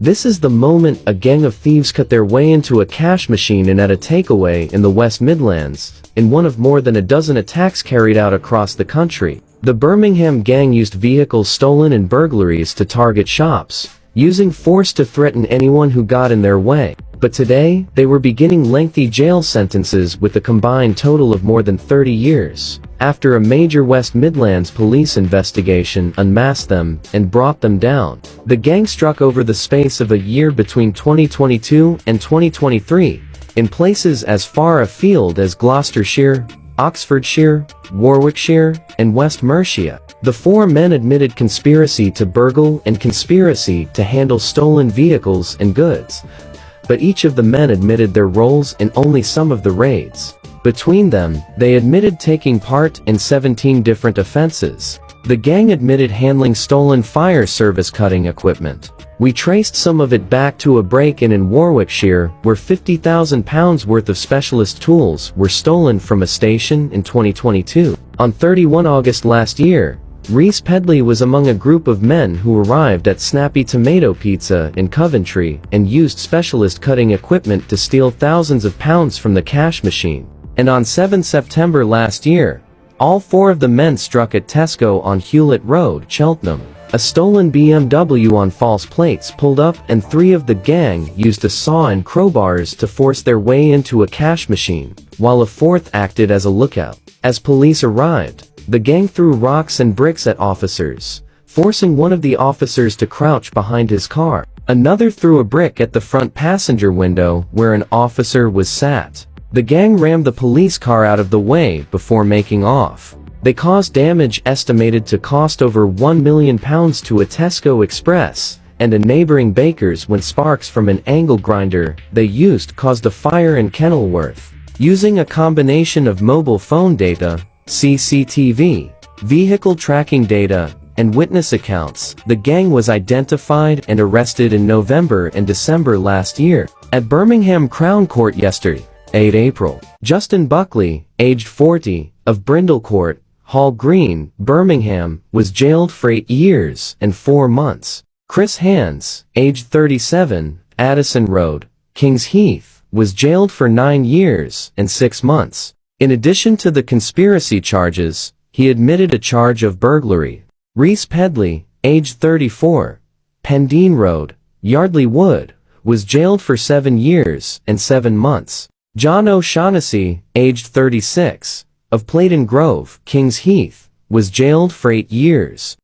This is the moment a gang of thieves cut their way into a cash machine and at a takeaway in the West Midlands, in one of more than a dozen attacks carried out across the country. The Birmingham gang used vehicles stolen and burglaries to target shops, using force to threaten anyone who got in their way. But today, they were beginning lengthy jail sentences with a combined total of more than 30 years, after a major West Midlands police investigation unmasked them and brought them down. The gang struck over the space of a year between 2022 and 2023, in places as far afield as Gloucestershire, Oxfordshire, Warwickshire, and West Mercia. The four men admitted conspiracy to burgle and conspiracy to handle stolen vehicles and goods, but each of the men admitted their roles in only some of the raids. Between them, they admitted taking part in 17 different offenses. The gang admitted handling stolen fire service cutting equipment. We traced some of it back to a break-in in Warwickshire, where £50,000 worth of specialist tools were stolen from a station in 2022. On 31 August last year, Reese Pedley was among a group of men who arrived at Snappy Tomato Pizza in Coventry and used specialist cutting equipment to steal thousands of pounds from the cash machine. And on 7 September last year, all four of the men struck at Tesco on Hewlett Road, Cheltenham. A stolen BMW on false plates pulled up and three of the gang used a saw and crowbars to force their way into a cash machine, while a fourth acted as a lookout. As police arrived, the gang threw rocks and bricks at officers, forcing one of the officers to crouch behind his car. Another threw a brick at the front passenger window where an officer was sat. The gang rammed the police car out of the way before making off. They caused damage estimated to cost over £1 million to a Tesco Express and a neighboring baker's when sparks from an angle grinder they used caused a fire in Kenilworth. Using a combination of mobile phone data, CCTV, vehicle tracking data, and witness accounts, the gang was identified and arrested in November and December last year. At Birmingham Crown Court yesterday, 8 April, Justin Buckley, aged 40, of Brindle Court, Hall Green, Birmingham, was jailed for 8 years and 4 months. Chris Hands, aged 37, Addison Road, Kings Heath, was jailed for 9 years and 6 months. In addition to the conspiracy charges, he admitted a charge of burglary. Reese Pedley, aged 34, Pendeen Road, Yardley Wood, was jailed for 7 years and 7 months. John O'Shaughnessy, aged 36, of Playton Grove, Kings Heath, was jailed for 8 years